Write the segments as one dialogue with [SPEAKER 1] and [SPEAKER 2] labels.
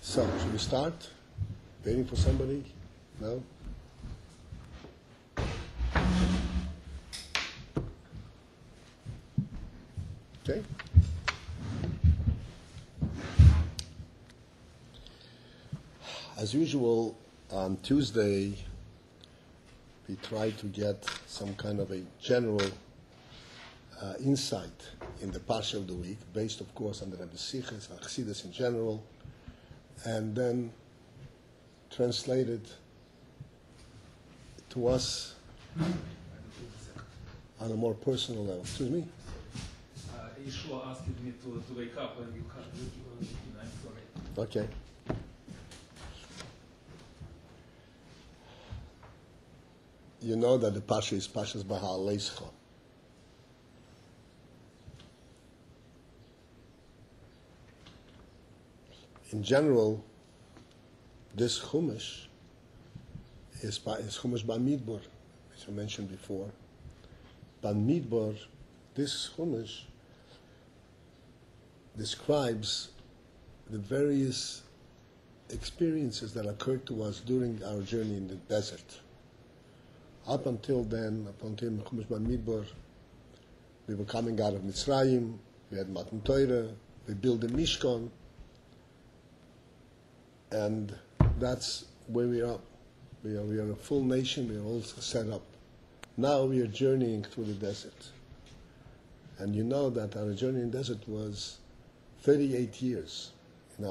[SPEAKER 1] So, should we start? Waiting for somebody? No? Okay. As usual, on Tuesday, we try to get some kind of a general insight in the Parsha of the week, based, of course, on the Rebbe Siches and Chassidus in general, and then translated to us on a more personal level. Excuse me?
[SPEAKER 2] Yeshua asked me to wake up and you can't. I'm sorry.
[SPEAKER 1] Okay. You know that the Parsha is C BeHaalosschah. In general, this Chumash is Chumash Bamidbar, which I mentioned before. Bamidbar, this Chumash describes the various experiences that occurred to us during our journey in the desert. Up until then, up until Chumash Bamidbar, we were coming out of Mitzrayim, we had Matan Torah, we built the Mishkan, and that's where we are. We are a full nation, we are all set up. Now we are journeying through the desert. And you know that our journey in the desert was 38 years. In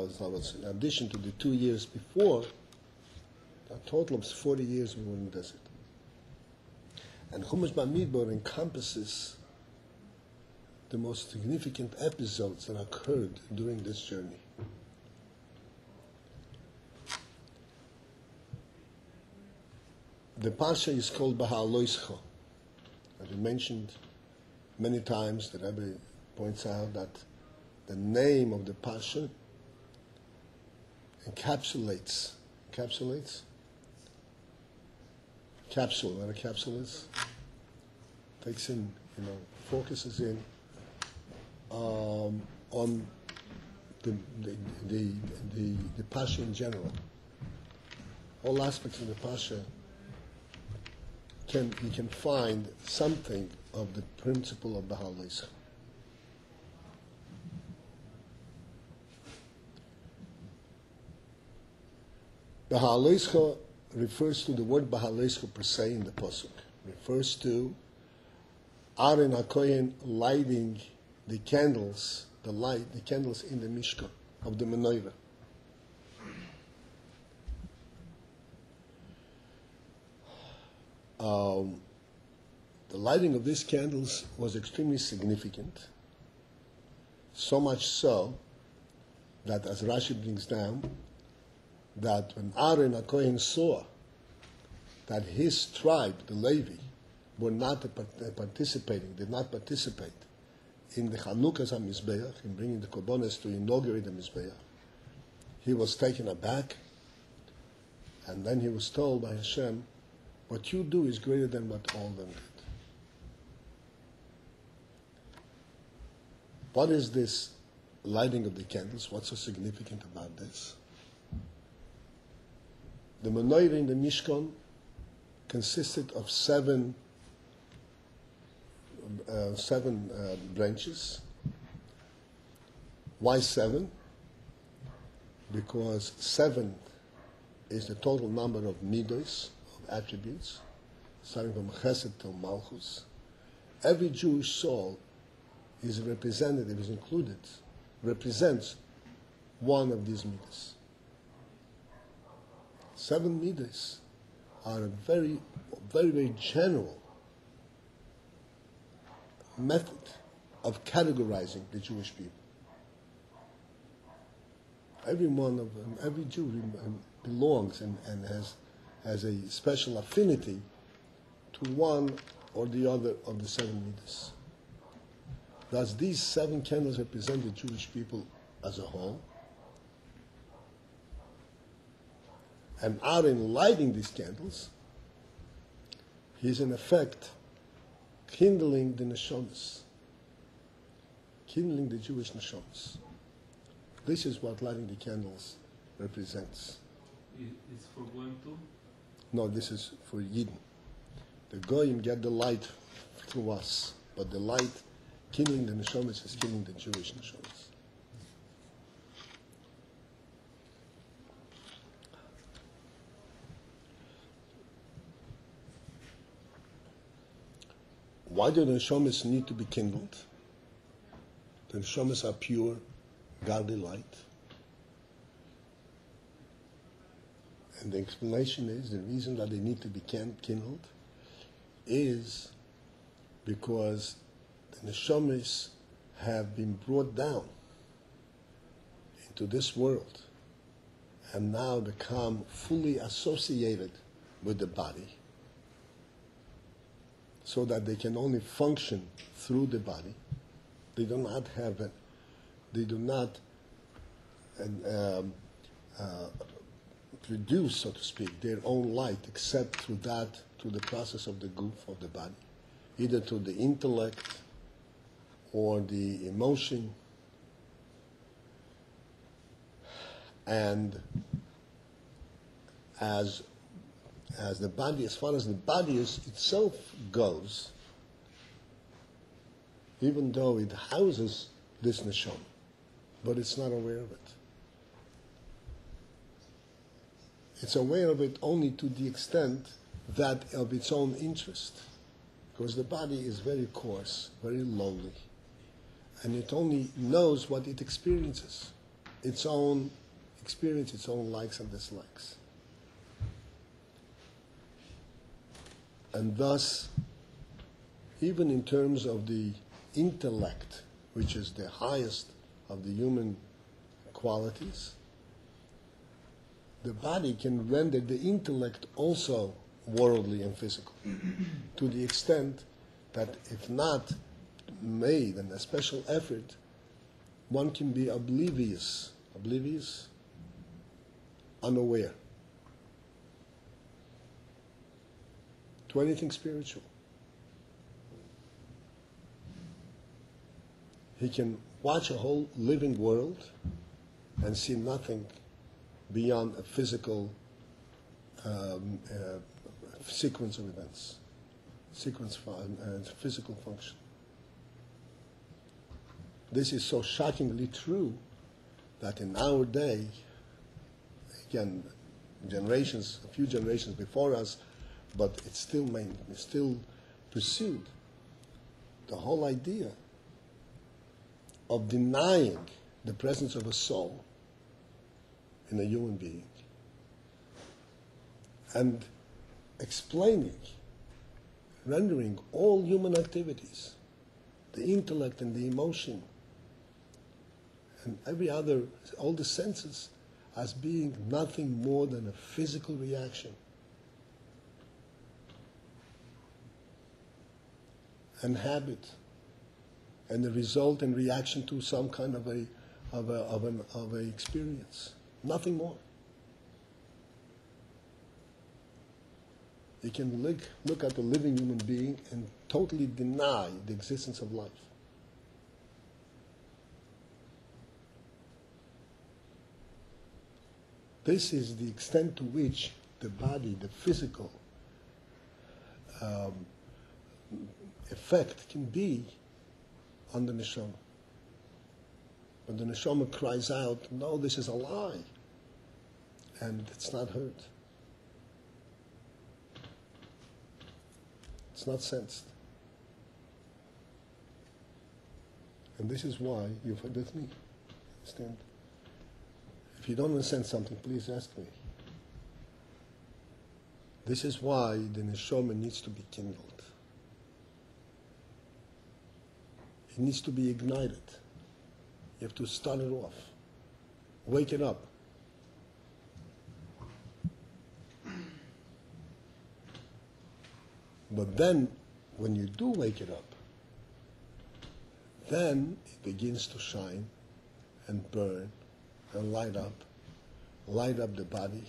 [SPEAKER 1] addition to the 2 years before, a total of 40 years we were in the desert. And Chumash Bamidbar encompasses the most significant episodes that occurred during this journey. The Parsha is called BeHaalosschah. As we mentioned many times, the Rebbe points out that the name of the Parsha encapsulates capsule, what a capsule is, takes in, focuses in on the Parsha in general. All aspects of the Parsha you can find something of the principle of BeHaalosschah. BeHaalosschah refers to the word BeHaalosschah per se in the pasuk. Refers to Aaron HaKohen lighting the candles, the candles in the Mishkan of the menorah. The lighting of these candles was extremely significant, so much so that, as Rashi brings down, that when Aaron HaKohen saw that his tribe, the Levi, were not did not participate in the Chanukas HaMizbeach, in bringing the Korbanos to inaugurate the Mizbeach, he was taken aback, and then he was told by Hashem, what you do is greater than what all of them did. What is this lighting of the candles? What's so significant about this? The menorah in the Mishkan consisted of seven branches. Why 7? Because 7 is the total number of midos, attributes, starting from Chesed till Malchus. Every Jewish soul is representative, is included, represents one of these midas. 7 midas are a very, very, very general method of categorizing the Jewish people. Every one of them, every Jew belongs and has a special affinity to one or the other of the 7 midas. Thus, these 7 candles represent the Jewish people as a whole. And Aaron lighting these candles, he is in effect kindling the neshamas, kindling the Jewish neshamas. This is what lighting the candles represents.
[SPEAKER 2] It's for going to?
[SPEAKER 1] No, this is for Yidden. The Goyim get the light through us, but the light killing the neshamas is killing the Jewish neshamas. Why do the neshamas need to be kindled? The neshamas are pure, godly light. And the explanation is, the reason that they need to be kindled is because the neshamas have been brought down into this world and now become fully associated with the body, so that they can only function through the body. They do not have it. They do not produce, so to speak, their own light, except through the process of the goof of the body, either through the intellect or the emotion. And as the body, as far as the body itself goes, even though it houses this neshama, but it's not aware of it. It's aware of it only to the extent that of its own interest, because the body is very coarse, very lowly, and it only knows what it experiences, its own experience, its own likes and dislikes. And thus, even in terms of the intellect, which is the highest of the human qualities, the body can render the intellect also worldly and physical, to the extent that if not made and a special effort, one can be oblivious, unaware to anything spiritual. He can watch a whole living world and see nothing beyond a physical sequence of events, physical function. This is so shockingly true that in our day, again, a few generations before us, but it's still pursued, the whole idea of denying the presence of a soul in a human being and explaining, rendering all human activities, the intellect and the emotion and all the senses, as being nothing more than a physical reaction. And habit, and the result and reaction to some kind of a experience. Nothing more. You can look at a living human being and totally deny the existence of life. This is the extent to which the body, the physical effect can be on the neshama. When the neshama cries out, no, this is a lie, and it's not heard. It's not sensed. And this is why you've heard with me. Understand? If you don't understand something, please ask me. This is why the neshama needs to be kindled. It needs to be ignited. You have to start it off. Wake it up. But then, when you do wake it up, then it begins to shine and burn and light up the body,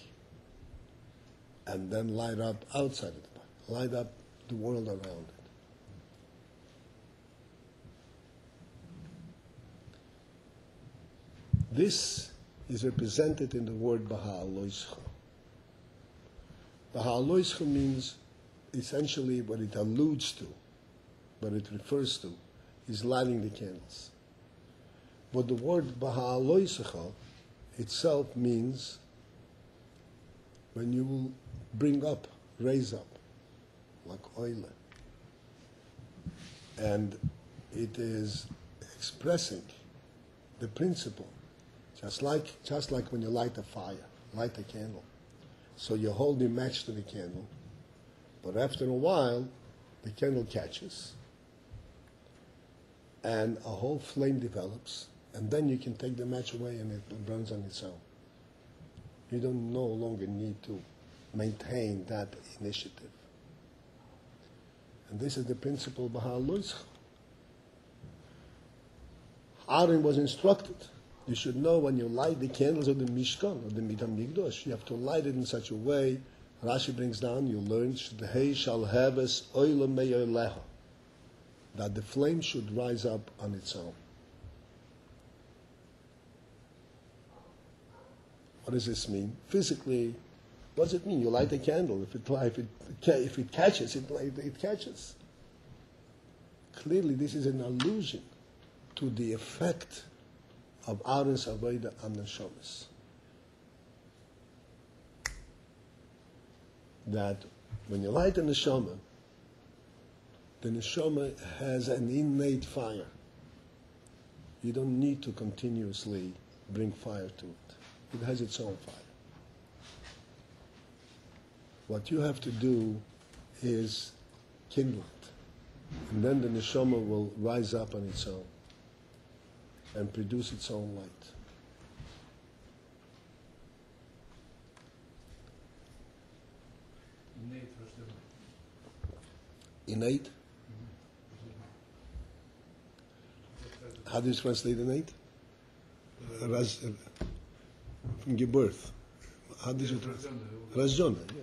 [SPEAKER 1] and then light up outside of the body, light up the world around it. This is represented in the word BeHaalosschah. BeHaalosschah means essentially what it alludes to, what it refers to, is lighting the candles. But the word BeHaalosschah itself means when you will bring up, raise up, like oil. And it is expressing the principle, just like when you light a fire, light a candle. So you hold the match to the candle, but after a while, the candle catches, and a whole flame develops, and then you can take the match away and it burns on its own. You don't no longer need to maintain that initiative. And this is the principle of BeHaalosschah. Aaron was instructed, you should know when you light the candles of the Mishkan, of the Beit HaMikdash, you have to light it in such a way, Rashi brings down, you learn, that the flame should rise up on its own. What does this mean? Physically, what does it mean? You light a candle. If it catches, it catches. Clearly, this is an allusion to the effect of Aaron's Avodah on the Neshamas. That when you light a Neshama, the Neshama has an innate fire. You don't need to continuously bring fire to it. It has its own fire. What you have to do is kindle it. And then the Neshama will rise up on its own and produce its own light. Innate? How do you translate innate? From Gebirth. How did you translate? Razjona, yeah.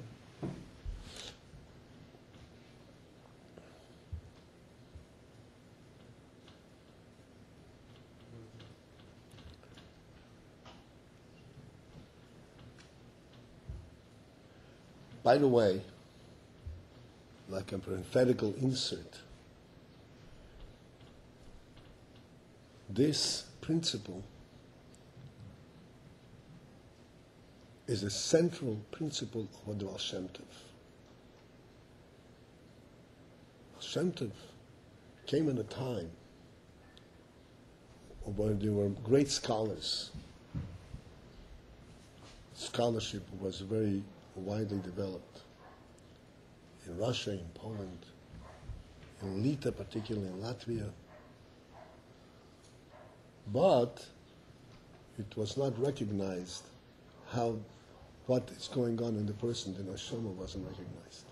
[SPEAKER 1] By the way, like a parenthetical insert, this principle is a central principle of the Baal Shem Tov. Baal Shem Tov came in a time when there were great scholars. Scholarship was very widely developed in Russia, in Poland, in Litva, particularly in Latvia. But it was not recognized what is going on in the person. The neshama wasn't recognized.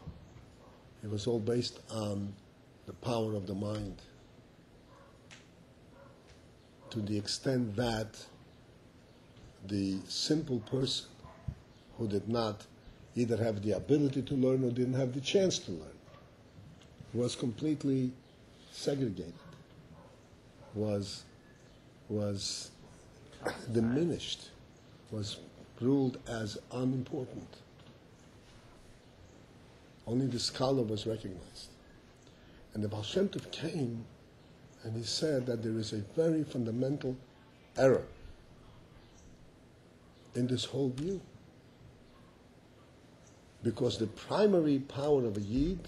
[SPEAKER 1] It was all based on the power of the mind, to the extent that the simple person who did not either have the ability to learn or didn't have the chance to learn was completely segregated, was diminished, was ruled as unimportant. Only the scholar was recognized. And the Baal Shem Tov came and he said that there is a very fundamental error in this whole view. Because the primary power of a Yid,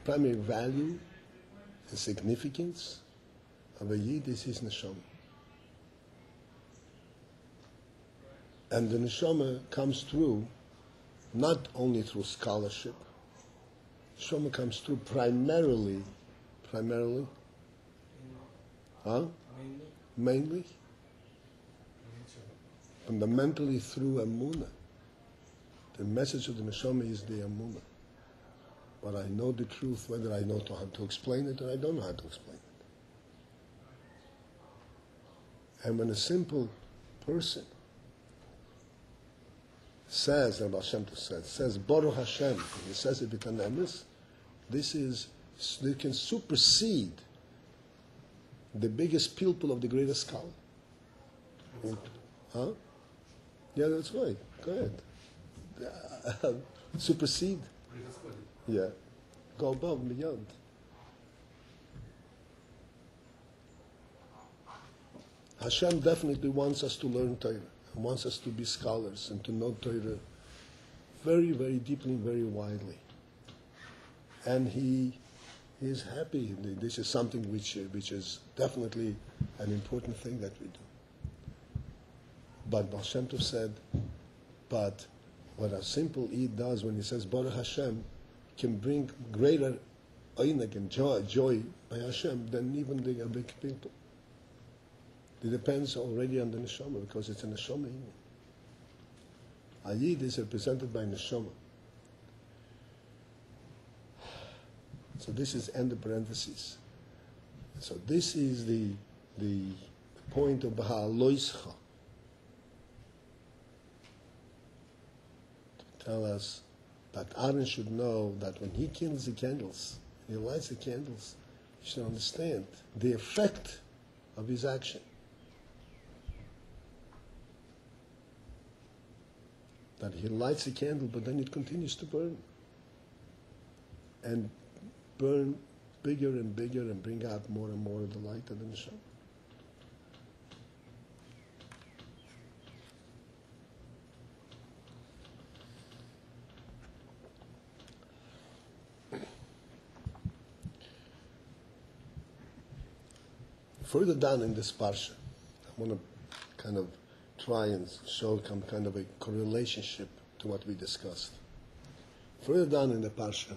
[SPEAKER 1] primary value and significance of a Yid is his neshama. And the neshama comes through not only through scholarship. Neshama comes through primarily, mainly, fundamentally through Emunah. The message of the neshama is the Emunah. But I know the truth, whether I know how to explain it or I don't know how to explain it. And when a simple person says, and Baal Shem Tov says, Baruch Hashem, and he says it with emes, they can supersede the biggest pilpul of the greatest scholar. Yeah, that's right. Go ahead. Supersede.
[SPEAKER 2] Превосходит.
[SPEAKER 1] Yeah. Go above and beyond. Hashem definitely wants us to learn Torah, and wants us to be scholars and to know Torah very, very deeply and very widely. And He is happy. This is something which is definitely an important thing that we do. But Baal Shem Tov said, but what a simple Eid does when he says Baruch Hashem can bring greater oineg and joy by Hashem than even the big people. It depends already on the neshama because it's a neshama. A Yid is represented by neshama. So this is end of parentheses. So this is the point of BeHaalosschah. To tell us that Aaron should know that when he kindles the candles, he lights the candles, he should understand the effect of his action. That he lights the candle, but then it continues to burn. And burn bigger and bigger and bring out more and more of the light of the neshama. Further down in this parsha, I want to kind of try and show some kind of a correlationship to what we discussed. Further down in the parsha,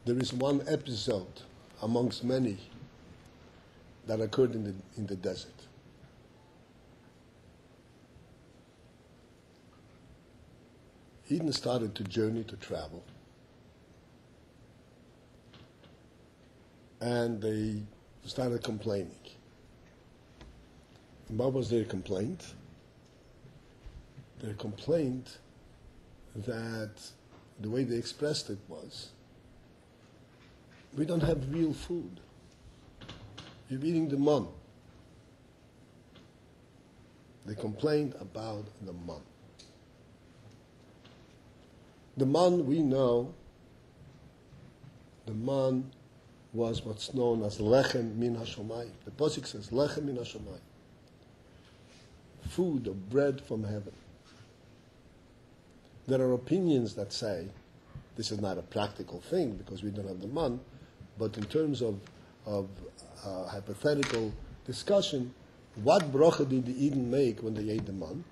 [SPEAKER 1] there is one episode amongst many that occurred in the desert. Eden started to journey, to travel. And they started complaining. And what was their complaint? Their complaint that the way they expressed it was, we don't have real food. You're eating the man. They complained about the man. The man, we know, the man was what's known as lechem min hashomayim. The pasuk says lechem min hashomayim, food or bread from heaven. There are opinions that say this is not a practical thing because we don't have the man, but in terms of hypothetical discussion, what bracha did the Eden make when they ate the man?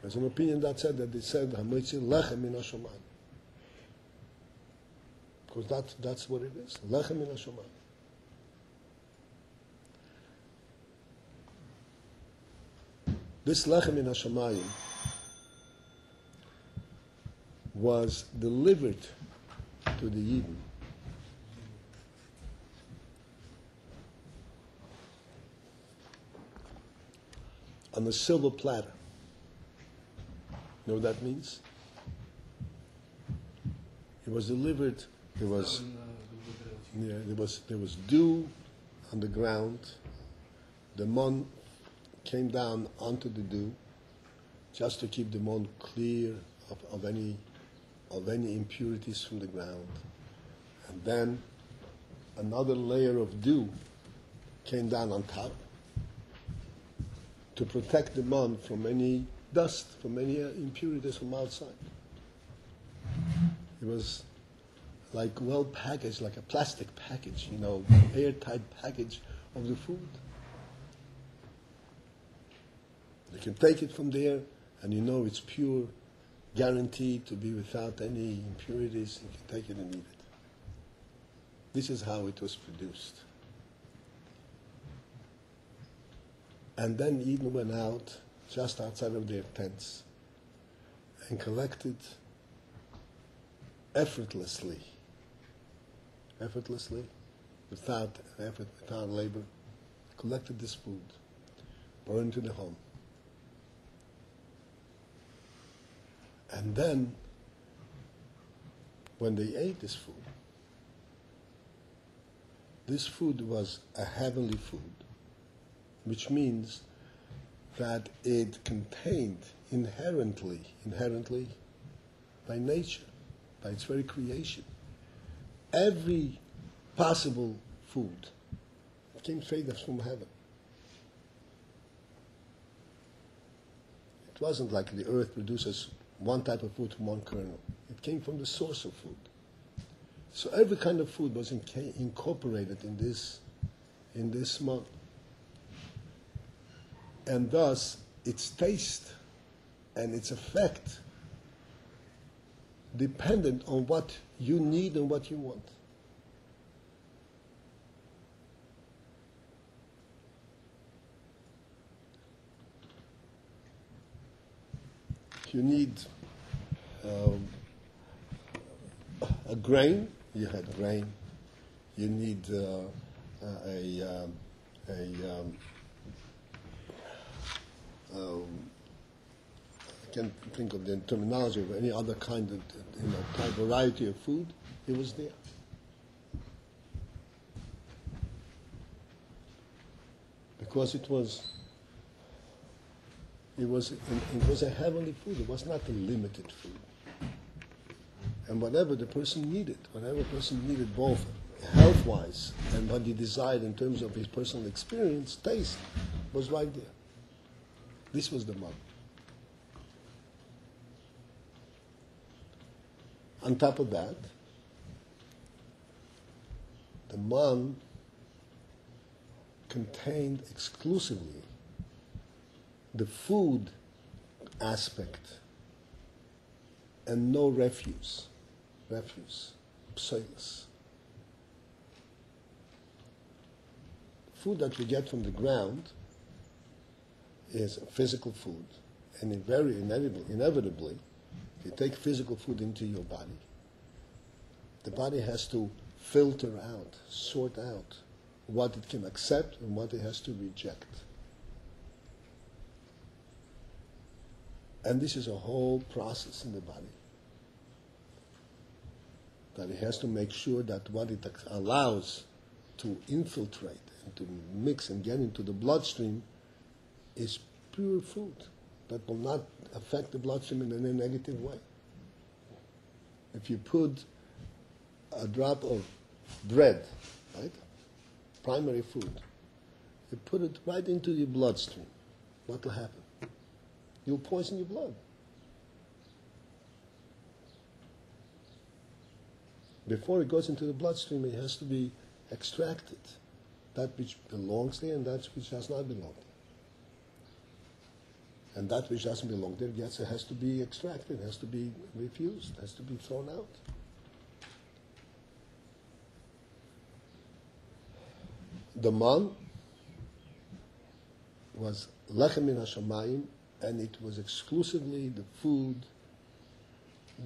[SPEAKER 1] There's an opinion that said that they said hamitzi lechem min hashomayim. Because that's what it is. Lechem min hashomayim. This lechem min hashomayim was delivered to the Eden on a silver platter. You know what that means? It was delivered. There was dew on the ground. The mon came down onto the dew, just to keep the mon clear of any impurities from the ground. And then another layer of dew came down on top to protect the mon from any dust, from any impurities from outside. It was like well packaged, like a plastic package, airtight package of the food. You can take it from there, and it's pure, guaranteed to be without any impurities. You can take it and eat it. This is how it was produced. And then Eden went out just outside of their tents and collected effortlessly, without effort, without labor, collected this food, brought it into the home. And then, when they ate this food was a heavenly food. which means that it contained inherently, by nature, by its very creation, every possible food. It came straight from heaven. It wasn't like the earth produces one type of food from one kernel. It came from the source of food. So every kind of food was incorporated in this man. And thus, its taste and its effect dependent on what you need and what you want. If you need a grain, you had grain. You need I can't think of the terminology of any other kind of type variety of food. It was there. Because it was a heavenly food. It was not a limited food. And whatever the person needed both health-wise and what he desired in terms of his personal experience, taste, was right there. This was the man. On top of that, the man contained exclusively the food aspect and no refuse, psoilus. Food that you get from the ground is physical food, and it very inevitably, if you take physical food into your body, the body has to filter out, sort out what it can accept and what it has to reject. And this is a whole process in the body. That it has to make sure that what it allows to infiltrate and to mix and get into the bloodstream is pure food that will not affect the bloodstream in any negative way. If you put a drop of bread, right, primary food, you put it right into your bloodstream, what will happen? You'll poison your blood. Before it goes into the bloodstream, it has to be extracted, that which belongs there and that which does not belong there. And that which doesn't belong there has to be extracted, has to be refused, has to be thrown out. The man was lechem min hashamayim, and it was exclusively the food,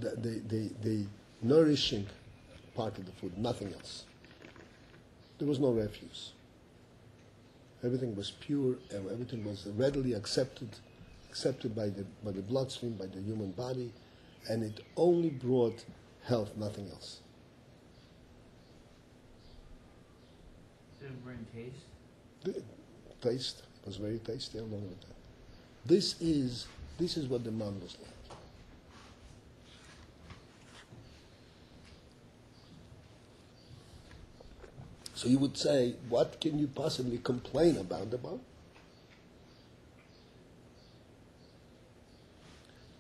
[SPEAKER 1] the nourishing part of the food, nothing else. There was no refuse. Everything was pure, and everything was readily accepted by the bloodstream, by the human body, and it only brought health, nothing else.
[SPEAKER 3] Did it bring taste?
[SPEAKER 1] The taste was very tasty along with that. This is what the man was like. So you would say, what can you possibly complain about the man?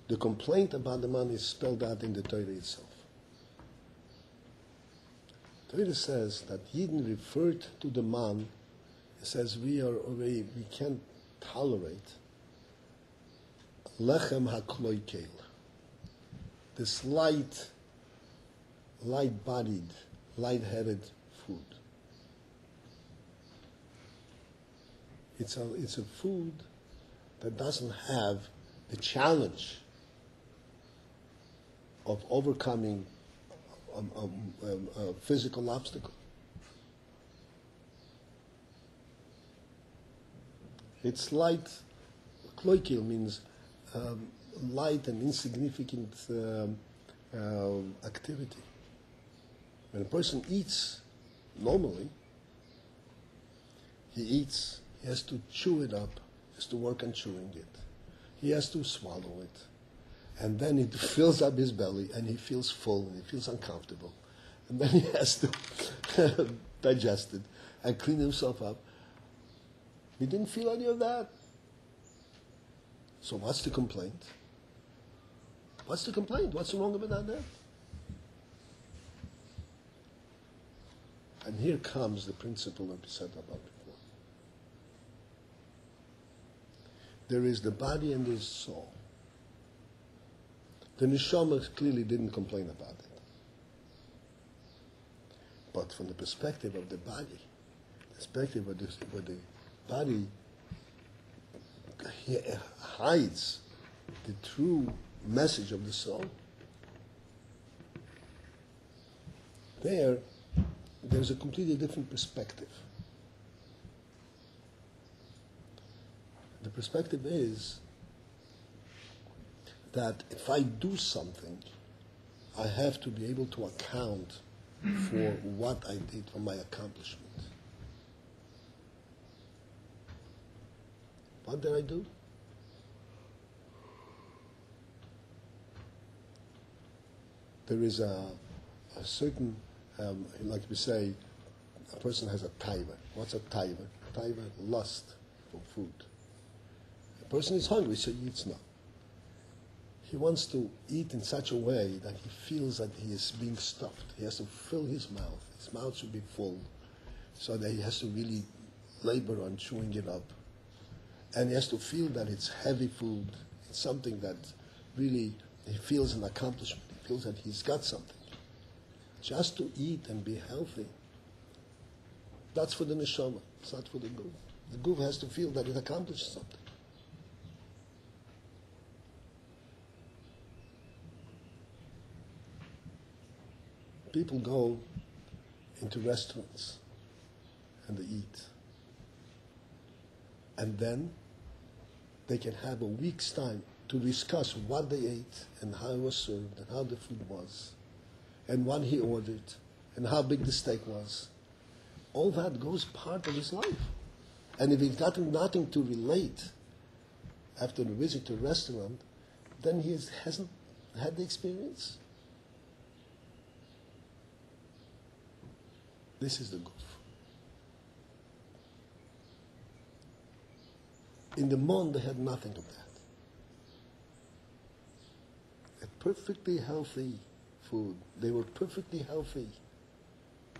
[SPEAKER 1] The complaint about the man is spelled out in the Torah itself. The Torah says that Yidden referred to the man. It says we can't tolerate lechem hakloikel, this light-bodied, light-headed food. It's a food that doesn't have the challenge of overcoming a physical obstacle. It's light. Kloikil means light and insignificant activity. When a person eats normally, he He has to chew it up. He has to work on chewing it. He has to swallow it. And then it fills up his belly, and he feels full, and he feels uncomfortable. And then he has to digest it and clean himself up. He didn't feel any of that. So what's the complaint? What's the complaint? What's wrong with that? And here comes the principle that we said about before. There is the body and there is soul. The neshama clearly didn't complain about it. But from the perspective of the body, the perspective of the body hides the true message of the soul, there's a completely different perspective. The perspective is that if I do something, I have to be able to account for what I did, for my accomplishment. What did I do? There is a certain, like we say, a person has a taiva. What's a taiva? Taiva, lust for food. A person is hungry, so he eats now. He wants to eat in such a way that he feels that he is being stuffed. He has to fill his mouth. His mouth should be full, so that he has to really labor on chewing it up. And he has to feel that it's heavy food. It's something that really he feels an accomplishment. He feels that he's got something. Just to eat and be healthy, that's for the neshama. It's not for the guf. The guf has to feel that it accomplished something. People go into restaurants and they eat. And then they can have a week's time to discuss what they ate and how it was served and how the food was and what he ordered and how big the steak was. All that goes part of his life. And if he's got nothing to relate after the visit to a restaurant, then he hasn't had the experience. This is the guf. In the Mon, they had nothing of that. A perfectly healthy food. They were perfectly healthy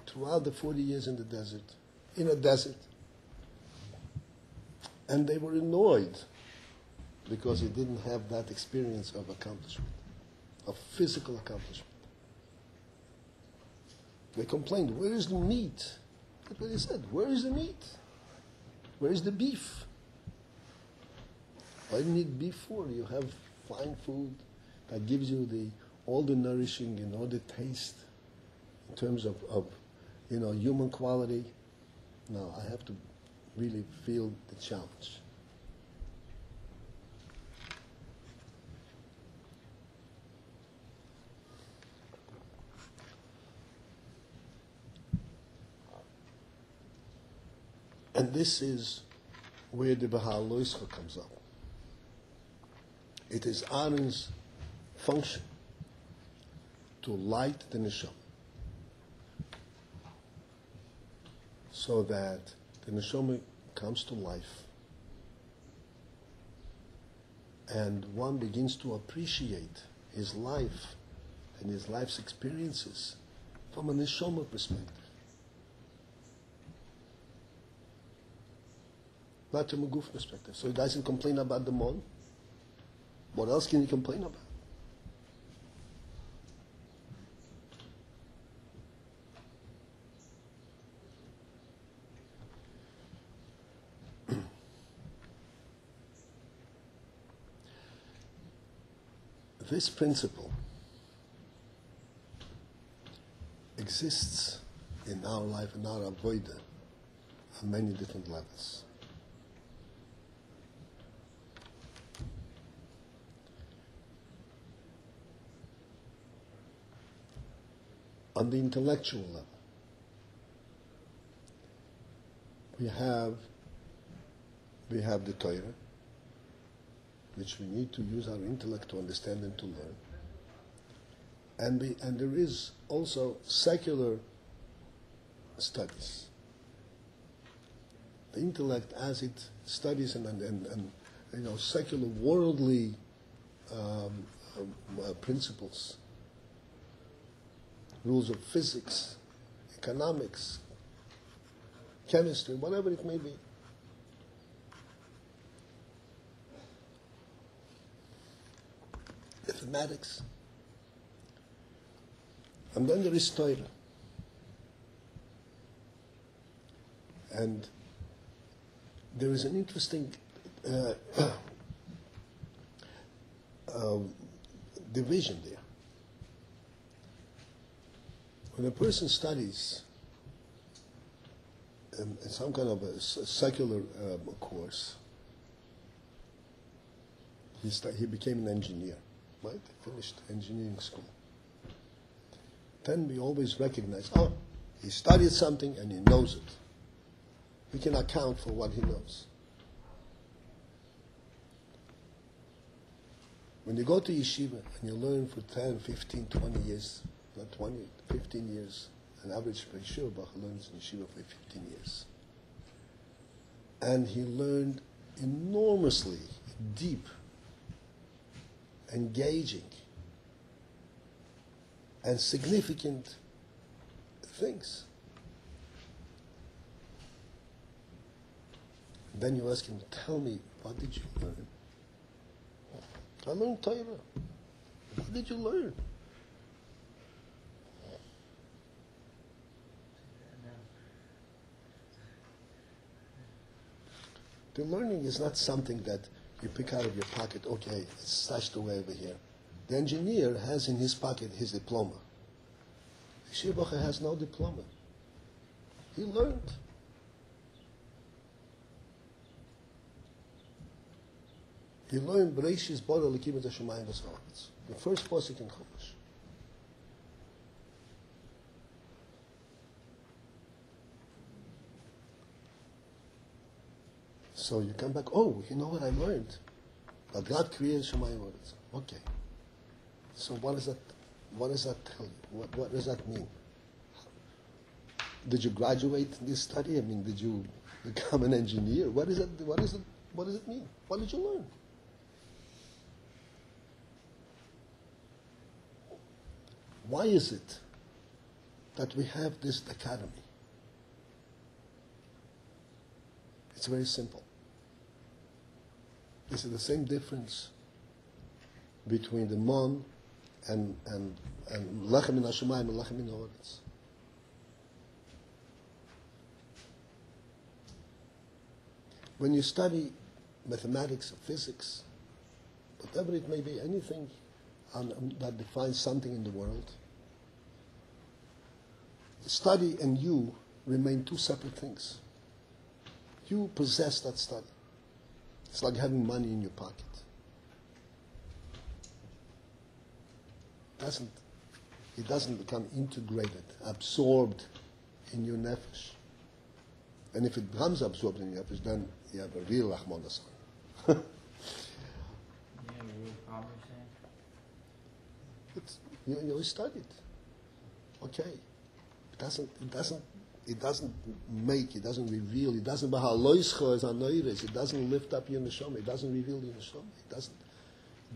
[SPEAKER 1] throughout the 40 years in the desert, in a desert. And they were annoyed because they didn't have that experience of accomplishment, of physical accomplishment. They complained, where is the meat? That's what they said. Where is the meat? Where is the beef? Why do you need beef for? You have fine food that gives you all the nourishing and all the taste in terms of human quality. No, I have to really feel the challenge. And this is where the BeHaalosschah comes up. It is Aaron's function to light the neshama so that the neshama comes to life and one begins to appreciate his life and his life's experiences from a neshama perspective. Not from a guf perspective. So he doesn't complain about the mon. What else can he complain about? This principle exists in our life, in our avodah, on many different levels. On the intellectual level, we have we have the Torah, which we need to use our intellect to understand and to learn. And there is also secular studies. The intellect, as it studies and secular worldly principles, rules of physics, economics, chemistry, whatever it may be. Mathematics. And then there is Torah. And there is an interesting division there. When a person studies some kind of a secular course, he became an engineer, right? Finished engineering school. Then we always recognize, he studied something and he knows it. He can account for what he knows. When you go to yeshiva and you learn for 10, 15, 20 years, not 20, 15 years, an average yeshiva bacher learns in yeshiva for 15 years. And he learned enormously deep, engaging, and significant things. Then you ask him, tell me, what did you learn? I learned Torah. What did you learn? The learning is not something that you pick out of your pocket, okay, it's stashed away over here. The engineer has in his pocket his diploma. The yeshiva bacher has no diploma. He learned. He learned Bereishis bara Elokim et hashamayim v'haaretz, the first pasuk in Chumash. So you come back, you know what I learned? That God created Shemayim v'haaretz. Okay. So what does that tell you? What does that mean? Did you graduate in this study? I mean, did you become an engineer? What does it mean? What did you learn? Why is it that we have this dichotomy? It's very simple. Is it the same difference between the mon and lechem min hashamayim and lechem min haaretz? When you study mathematics or physics, whatever it may be, anything that defines something in the world, study and you remain two separate things. You possess that study. It's like having money in your pocket. It doesn't become integrated, absorbed in your nefesh. And if it becomes absorbed in your nefesh, then you have a real Rahman Hassan.
[SPEAKER 3] You have a real problem, saying?
[SPEAKER 1] You studied. Okay. It doesn't make, it doesn't reveal, it doesn't BeHaalosschah as anoires, it doesn't lift up your neshama, it doesn't reveal your neshama, it doesn't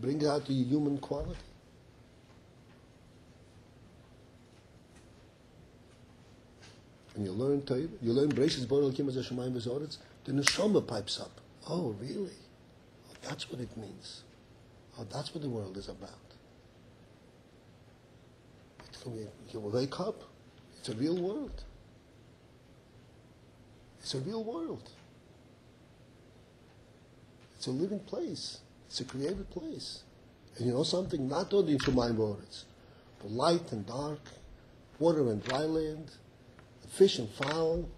[SPEAKER 1] bring out your human quality. And you learn Torah, you learn Bereishis bara Elokim et hashamayim v'haaretz, the neshama pipes up. Oh, really? Oh, that's what it means. Oh, that's what the world is about. You wake up. It's a real world. It's a real world. It's a living place. It's a created place. And you know something? Not only Shemayim v'haaretz, but light and dark, water and dry land, fish and fowl,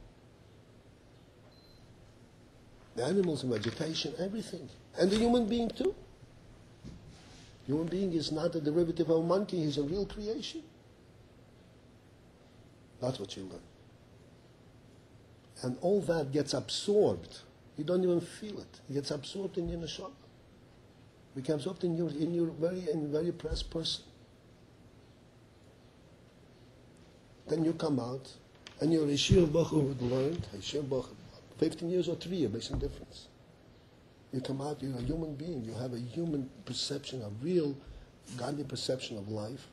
[SPEAKER 1] the animals and vegetation, everything. And the human being too. Human being is not a derivative of a monkey, he's a real creation. That's what you learn. And all that gets absorbed You don't even feel it. It gets absorbed in your neshama. It becomes absorbed in your very pressed person. Then you come out, and you're a Yeshivah Bacher who learned, Yeshivah Bacher, 15 years or 3 years, makes no difference. You come out, you're a human being. You have a human perception, a real godly perception of life,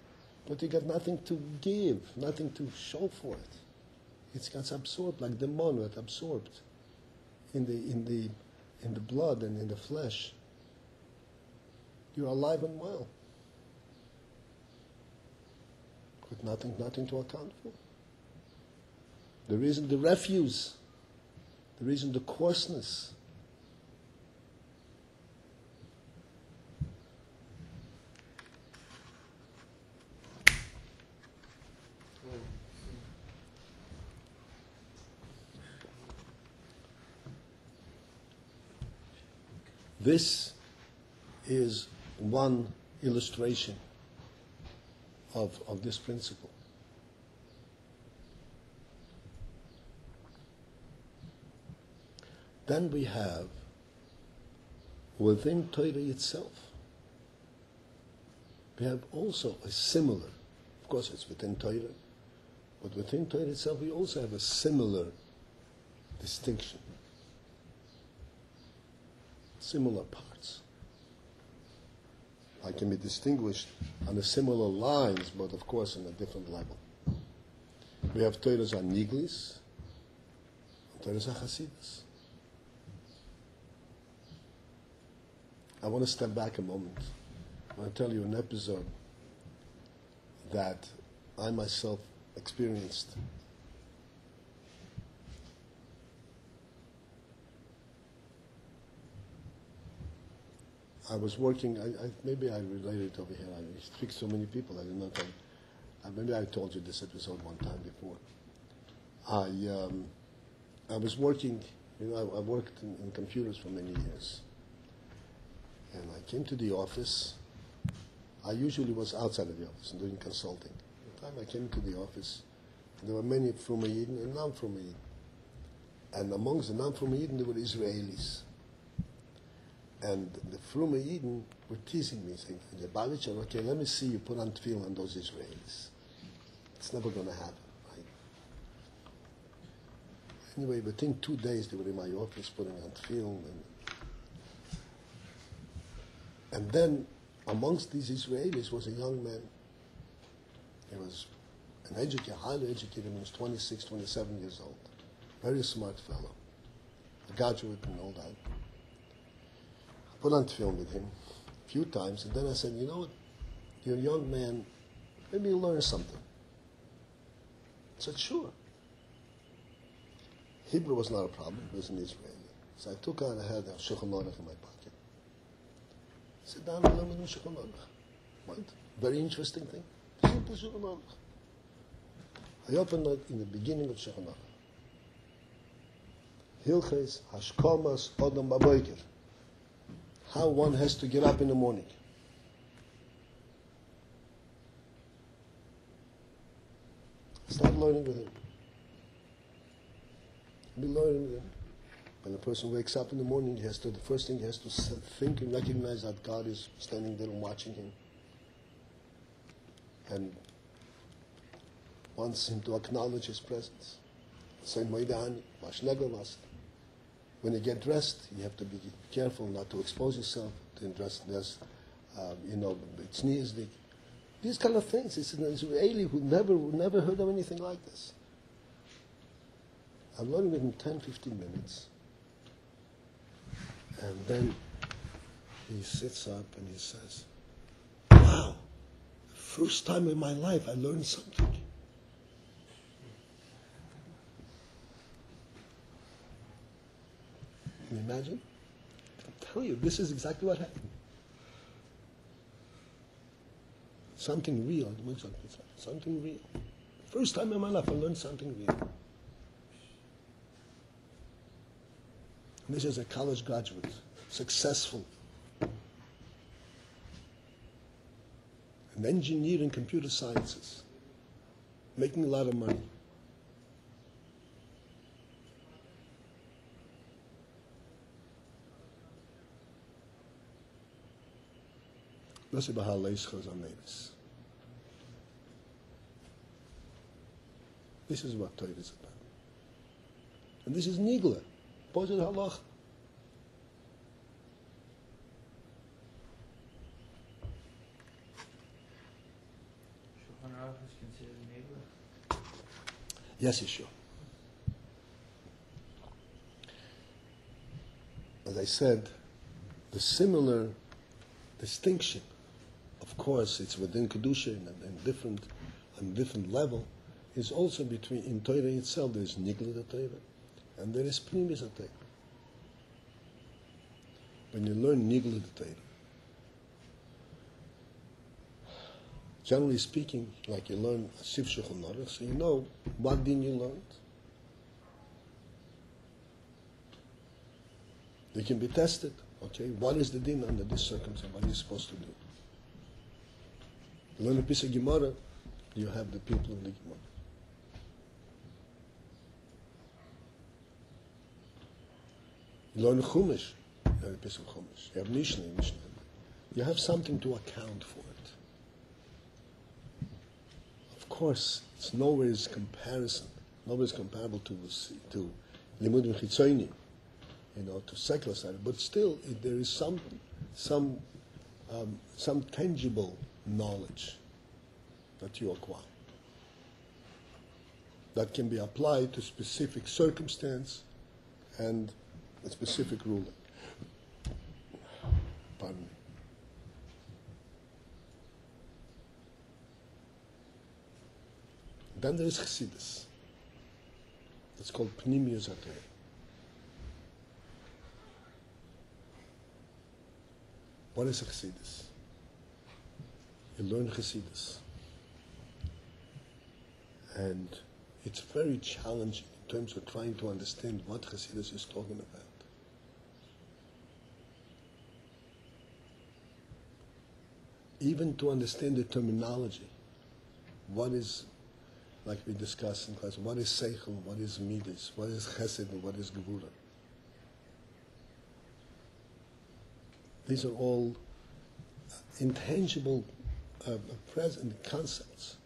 [SPEAKER 1] but you got nothing to give, nothing to show for it. It gets absorbed like the mono, it's absorbed in the blood and in the flesh. You're alive and well, with nothing to account for. The reason the refuse, the reason the coarseness. This is one illustration of this principle. Then we have within Torah itself, we have also a similar, of course it's within Torah, but within Torah itself we also have a similar distinction. Similar parts. I can be distinguished on the similar lines, but of course on a different level. We have Torahs Niglis, and Torahs Chasidus. I want to step back a moment. I want to tell you an episode that I myself experienced. I was working, maybe I related it over here. I speak to so many people, I did not tell. Maybe I told you this episode one time before. I was working, I worked in computers for many years. And I came to the office. I usually was outside of the office and doing consulting. At the time I came to the office, and there were many Frumayidin and non-Frumayidin. And amongst the non-Frumayidin, there were Israelis. And the Frumayidin were teasing me, saying, Lubavitch, okay, let me see you put on tefillin on those Israelis. It's never going to happen, right? Anyway, within 2 days, they were in my office putting on tefillin. And then, amongst these Israelis was a young man. He was an educated, highly educated, he was 26, 27 years old. Very smart fellow. A graduate and all that. I put on tefillin with him a few times, and then I said, you know what, you're a young man, maybe you'll learn something. I said, sure. Hebrew was not a problem, it was an Israeli. So I took out, I had a Shulchan Aruch in my pocket. Sit down and learn with Shulchan Aruch. Right? Very interesting thing. Simple Shulchan Aruch. I opened it in the beginning of Shulchan Aruch. Hilches Hashkomas Odom Baboiker. How one has to get up in the morning. Start learning with him. Be learning with him. When a person wakes up in the morning, the first thing he has to think and recognize that God is standing there and watching him. And wants him to acknowledge his presence. Say, Moidani, Vashnegavas. When you get dressed, you have to be careful not to expose yourself to dress. It's neasdik. These kind of things. It's an Israeli who never heard of anything like this. I'm learning within 10, 15 minutes. And then he sits up and he says, wow, the first time in my life I learned something. Can you imagine? I'm telling you, this is exactly what happened. Something real. Something real. First time in my life I learned something real. And this is a college graduate, successful, an engineer in computer sciences, making a lot of money. C BeHaalosschah is amelis. This is what Torah is about. And this is nigla. Posed halacha.
[SPEAKER 3] Shulchan Aruch is considered neighbor.
[SPEAKER 1] Yes, Yeshua. As I said, the similar distinction, of course, it's within Kedusha and different level, is also between, in Torah itself, there is Nigla the Torah, and there is Pnimis the Torah. When you learn Nigla the Torah, generally speaking, like you learn Sif Shulchan Aruch, so you know what din you learned. They can be tested. Okay, what is the din under this circumstance? What are you supposed to do? You learn a piece of Gemara, you have the people of the Gemara. You learn a Chumash, you have a piece of Chumash. You have Mishnah. You have something to account for it. Of course, it's nowhere comparable to Limudim Chitzoni, to secular side. But still, there is some tangible knowledge that you acquire that can be applied to specific circumstance and a specific ruling. Pardon me. Then there is Chassidus. It's called Pnimius HaTorah. What is Chassidus? You learn Chassidus. And it's very challenging in terms of trying to understand what Chassidus is talking about. Even to understand the terminology. What is, like we discussed in class, what is Seichel, what is Midas, what is Chesed, and what is Gevura. These are all intangible present concepts.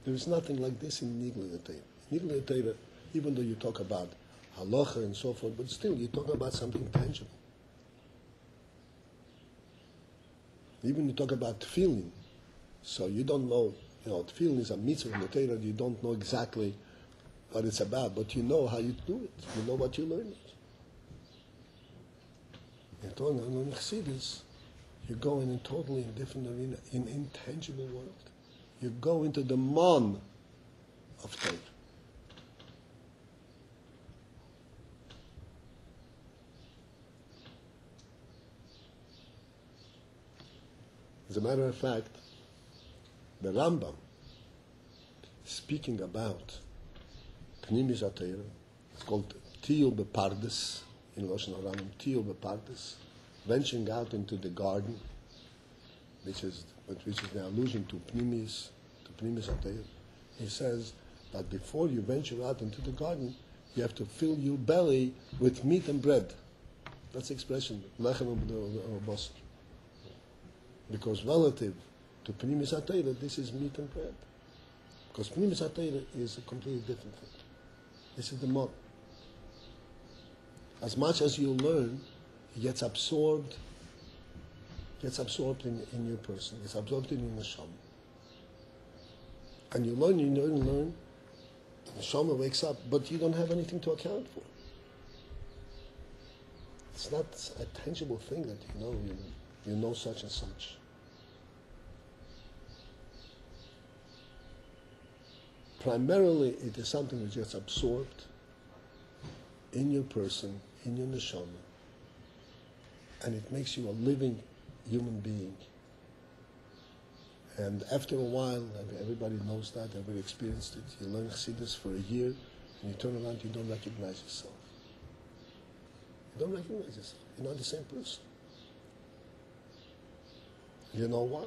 [SPEAKER 1] There is nothing like this in Nigla Torah. Nigla Torah, even though you talk about halacha and so forth, but still you talk about something tangible. Even you talk about tefillin, so you don't know, tefillin is a mitzvah in the Torah, you don't know exactly what it's about, but you know how you do it. You know what you learn it. In Chassidus, you go in a totally different arena, in intangible world. You go into the mon of Torah. As a matter of fact, the Rambam, speaking about Pnimis HaTorah, it's called Tiyul Bepardes, in Lashon Rambam, Tiyul Bepardes, venturing out into the garden, which is the allusion to Pnimis HaTorah. He says that before you venture out into the garden, you have to fill your belly with meat and bread. That's the expression, Lechem Basar. Because relative to Pnimis HaTorah, this is meat and bread. Because Pnimis HaTorah is a completely different thing. This is the mod. As much as you learn, it gets absorbed in your person. It's absorbed in your neshama. And you learn, the neshama wakes up, but you don't have anything to account for. It's not a tangible thing that you know such and such. Primarily, it is something that gets absorbed in your person, in your neshama, and it makes you a living human being. And after a while, everybody knows that, everybody experienced it, you learn Chassidus for a year, and you turn around, you don't recognize yourself. You don't recognize yourself. You're not the same person. You know why?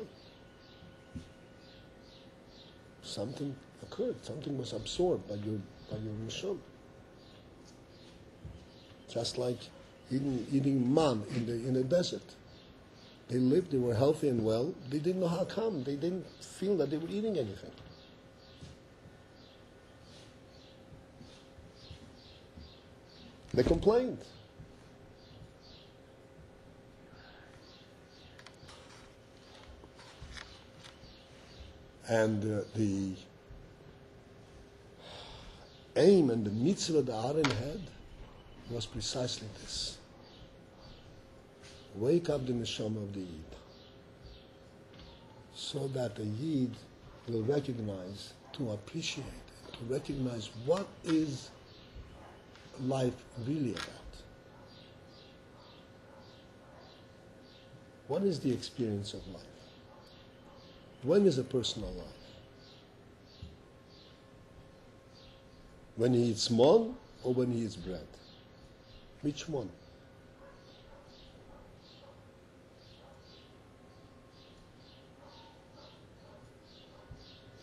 [SPEAKER 1] Something occurred. Something was absorbed by your neshama. Just like eating man in the desert. They lived, they were healthy and well. They didn't know how come. They didn't feel that they were eating anything. They complained. And the aim and the mitzvah that Aaron had was precisely this. Wake up the neshama of the Yid, so that the Yid will recognize, to appreciate, to recognize what is life really about. What is the experience of life? When is a person alive? When he eats mon or when he eats bread? Which one?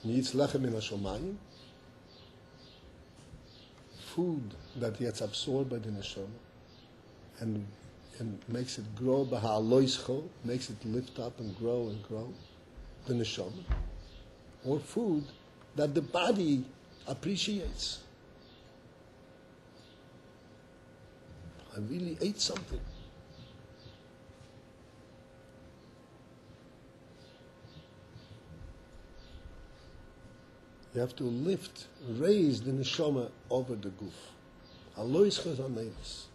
[SPEAKER 1] He eats lechem min hashomayim, food that gets absorbed by the neshama and makes it grow, BeHaalosschah, makes it lift up and grow, the neshama, or food that the body appreciates. I really ate something. You have to raise the neshama over the guf. Aloischa is anelis.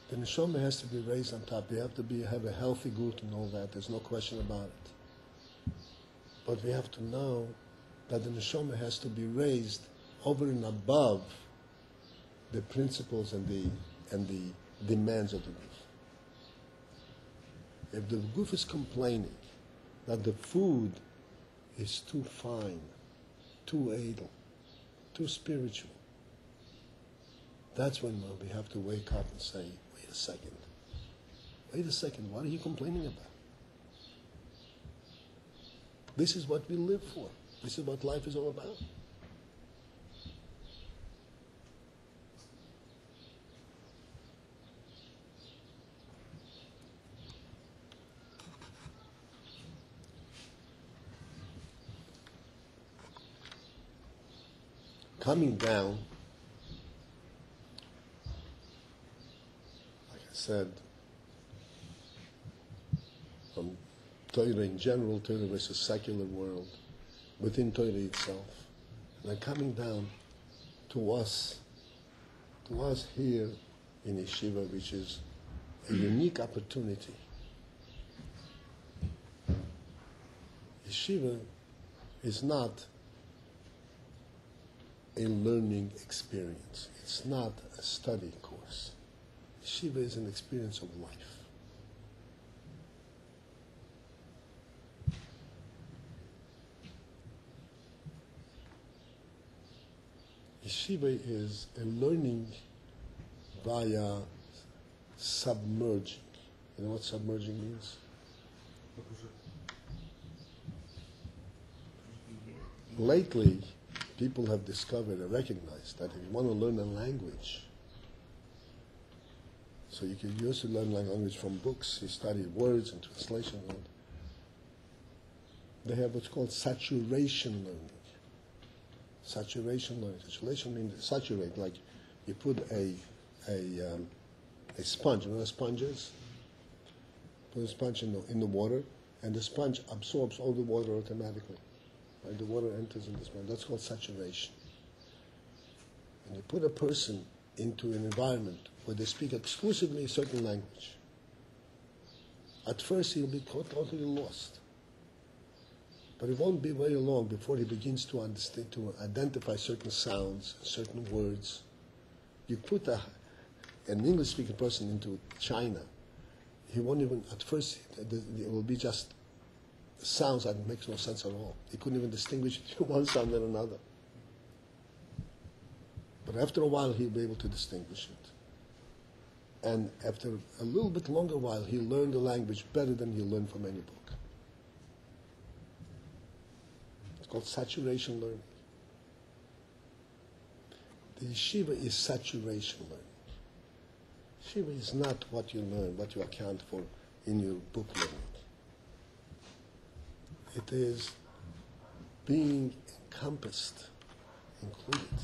[SPEAKER 1] The neshama has to be raised on top. You have to have a healthy gut and all that. There's no question about it. But we have to know that the neshama has to be raised over and above the principles and the demands of the guf. If the guf is complaining that the food is too fine, too idle, too spiritual, that's when we have to wake up and say, wait a second, what are you complaining about? This is what we live for. This is what life is all about. Coming down, like I said, from Torah in general, Torah versus secular world, within Torah itself, and then coming down to us here in Yeshiva, which is a unique opportunity. Yeshiva is not a learning experience. It's not a study course. Yeshiva is an experience of life. Yeshiva is a learning via submerging. You know what submerging means? Lately, people have discovered and recognized that if you want to learn a language, so you can used to learn language from books, you study words and translation. They have what's called saturation learning. Saturation learning. Saturation means saturate, like you put a sponge. You know what a sponge is? Put a sponge in the water, and the sponge absorbs all the water automatically. Right? The water enters in the sponge. That's called saturation. And you put a person into an environment where they speak exclusively a certain language. At first, he'll be totally lost. But it won't be very long before he begins to understand, to identify certain sounds, certain words. You put an English-speaking person into China, he won't even, at first, it will be just sounds that makes no sense at all. He couldn't even distinguish between one sound and another. But after a while, he'll be able to distinguish it. And after a little bit longer while, he'll learn the language better than he'll learn from any book. It's called saturation learning. The yeshiva is saturation learning. Yeshiva is not what you learn, what you account for in your book learning. It is being encompassed, included,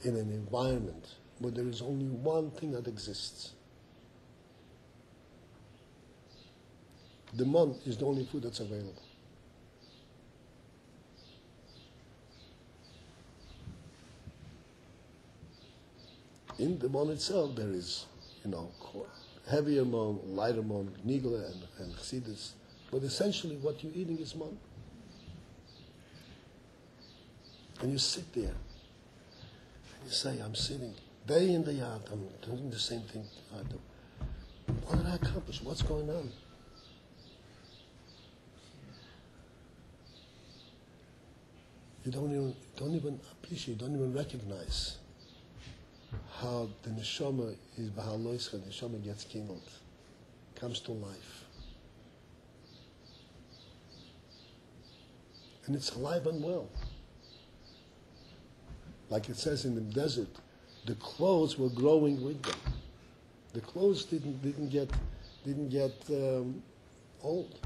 [SPEAKER 1] in an environment where there is only one thing that exists. The mon is the only food that's available. In the mon itself, there is, heavier mon, lighter mon, nigla and chassidus, but essentially what you're eating is mon. And you sit there, and you say, I'm sitting day in, day out, I'm doing the same thing I do. What did I accomplish? What's going on? You don't even appreciate, don't even recognize how the neshama is BeHaalosschah, the neshama gets kindled, comes to life. And it's alive and well. Like it says in the desert, the clothes were growing with them. The clothes didn't get old.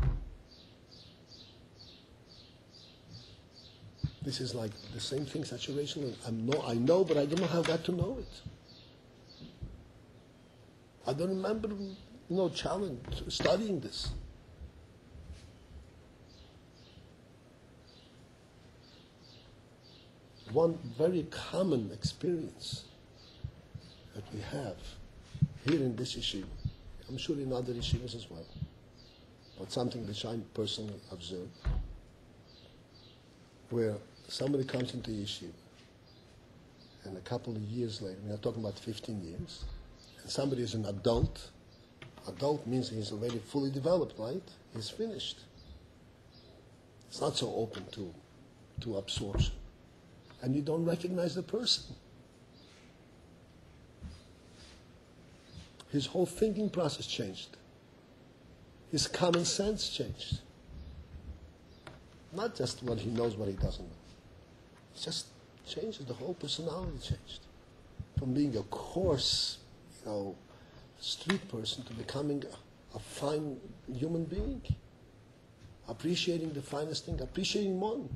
[SPEAKER 1] This is like the same thing, saturation. I know, but I don't know how I got to know it. I don't remember, studying this. One very common experience that we have here in this yeshiva, I'm sure in other yeshivas as well, but something which I personally observed, where somebody comes into yeshiva, and a couple of years later, we're talking about 15 years, and somebody is an adult. Adult means he's already fully developed, right? He's finished. It's not so open to absorption. And you don't recognize the person. His whole thinking process changed. His common sense changed. Not just what he knows, what he doesn't know. It just changes. The whole personality changed. From being a coarse, street person to becoming a fine human being. Appreciating the finest thing, appreciating mon.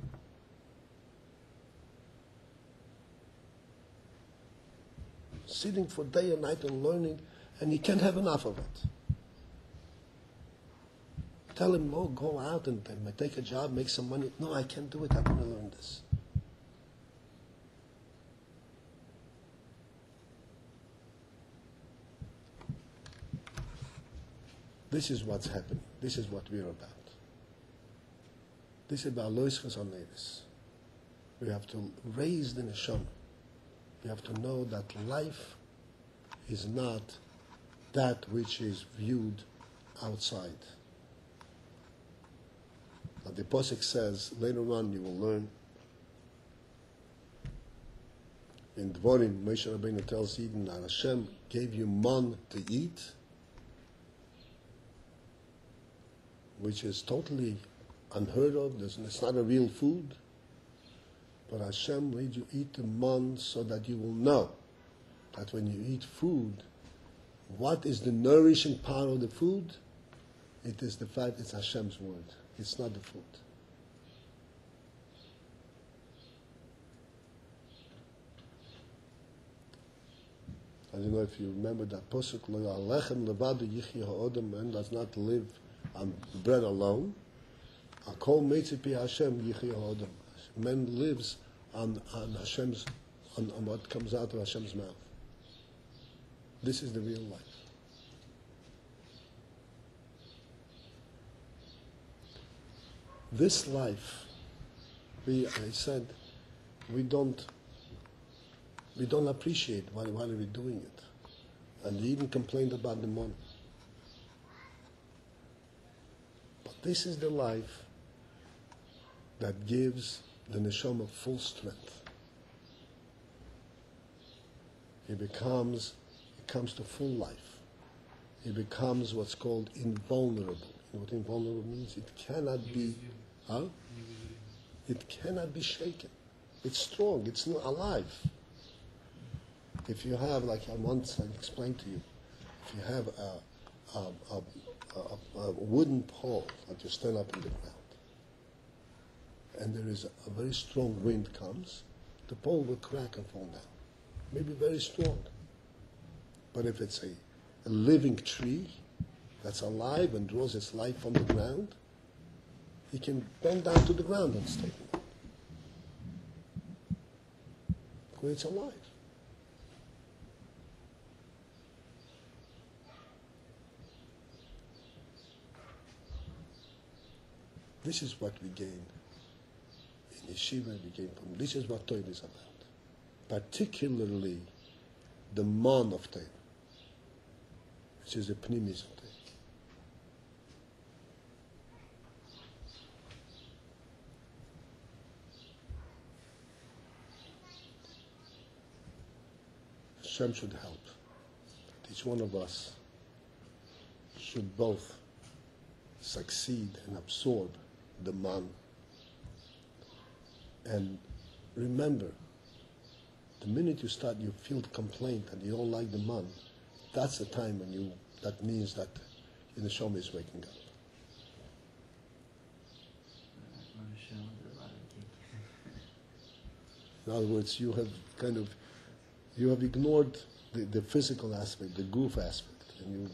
[SPEAKER 1] Sitting for day and night and learning, and he can't have enough of it. Tell him, go out and take a job, make some money. No, I can't do it. I want to learn this. This is what's happening. This is what we're about. This is BeHaalosschah on Nevis. We have to raise the neshama. We have to know that life is not that which is viewed outside. But the Pasuk says, later on you will learn, in Dvorim, Moshe Rabbeinu tells Eden that Hashem gave you man to eat, which is totally unheard of. It's not a real food. But Hashem made you eat the man so that you will know that when you eat food, what is the nourishing part of the food? It is the fact it's Hashem's word. It's not the food. I don't know if you remember that Pasuk, Lechem levado yichya ha'odam, man does not live on bread alone. Akol meitzi Hashem yichya ha'odam. Man lives on Hashem's, on what comes out of Hashem's mouth. This is the real life. This life, I said, we don't appreciate why are we doing it. And they even complained about the money. But this is the life that gives the neshama full strength. It comes to full life. It becomes what's called invulnerable. You know what invulnerable means? It cannot be, It cannot be shaken. It's strong. It's alive. If you have, like I once explained to you, if you have a wooden pole that you stand up in the ground, and there is a very strong wind comes, the pole will crack and fall down. Maybe very strong. But if it's a living tree that's alive and draws its life from the ground, it can bend down to the ground and stay there. Because it's alive. This is what we gain in yeshiva. We gain from this is what Torah is about, particularly the man of Torah, which is the pnimis of Torah. Hashem should help. Each one of us should both succeed and absorb the man. And remember, the minute you start, you feel complaint and you don't like the man, that's the time when that means that the neshama is waking up. In other words, you have ignored the physical aspect, the goof aspect, and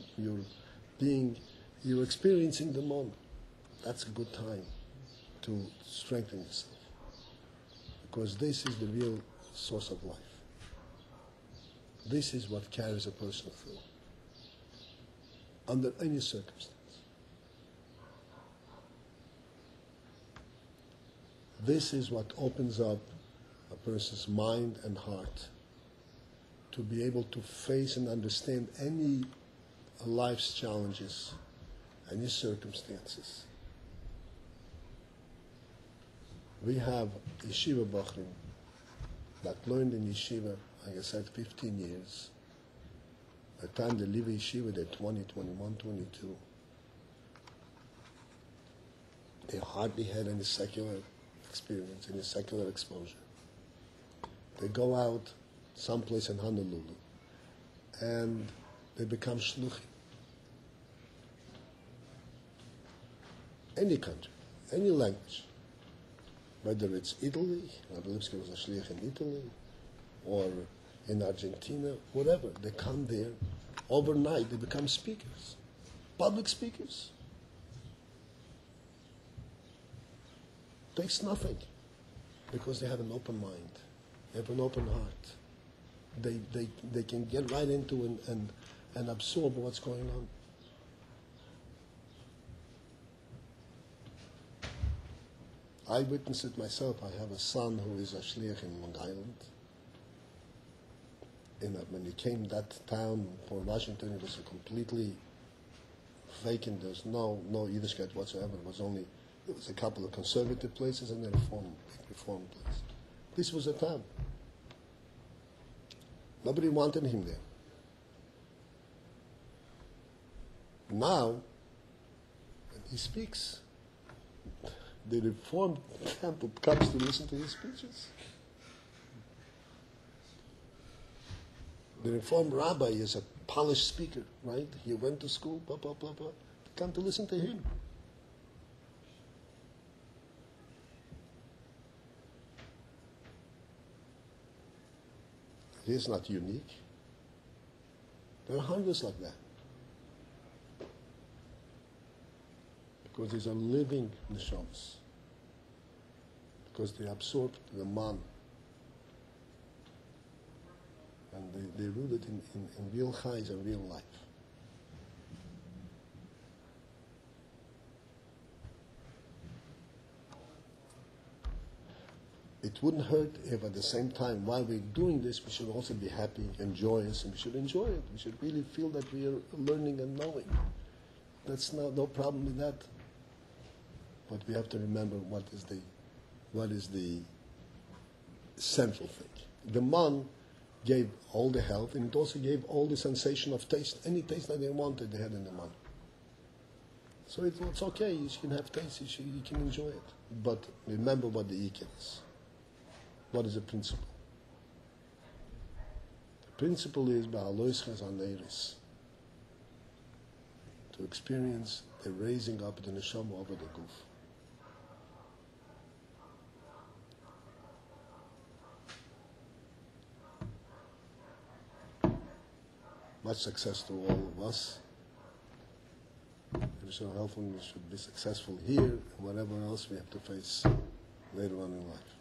[SPEAKER 1] you're experiencing the moment. That's a good time to strengthen yourself, because this is the real source of life. This is what carries a person through, under any circumstance. This is what opens up a person's mind and heart to be able to face and understand any life's challenges, any circumstances. We have yeshiva bachrim that learned in yeshiva, like I said, 15 years. By the time they leave yeshiva, they're 20, 21, 22. They hardly had any secular experience, any secular exposure. They go out someplace in Honolulu and they become shluchim. Any country, any language, whether it's Italy, Rabbi Lipsky was a shliach in Italy, or in Argentina, whatever, they come there, overnight they become speakers, public speakers. Takes nothing, because they have an open mind, they have an open heart. They can get right into and absorb what's going on. I witnessed it myself. I have a son who is a shliach in Long Island. When he came that town for Washington, it was a completely vacant. There's no Yiddishkeit whatsoever. There was a couple of conservative places and a reform place. This was a town. Nobody wanted him there. Now, when he speaks, the Reformed temple comes to listen to his speeches. The Reformed rabbi is a polished speaker, right? He went to school, blah, blah, blah, blah. They come to listen to him. It is not unique. There are hundreds like that. Because these are living neshamas. Because they absorb the man. And they're rooted in real chayes and real life. It wouldn't hurt if at the same time, while we're doing this, we should also be happy and joyous, and we should enjoy it. We should really feel that we are learning and knowing. That's no problem with that. But we have to remember what is the central thing. The man gave all the health, and it also gave all the sensation of taste. Any taste that they wanted, they had in the man. So it's okay. You can have taste. You can enjoy it. But remember what the ikar is. What is the principle? The principle is BeHaalosschah. to experience the raising up the neshama over the guf. Much success to all of us. If so helpful, we should be successful here and whatever else we have to face later on in life.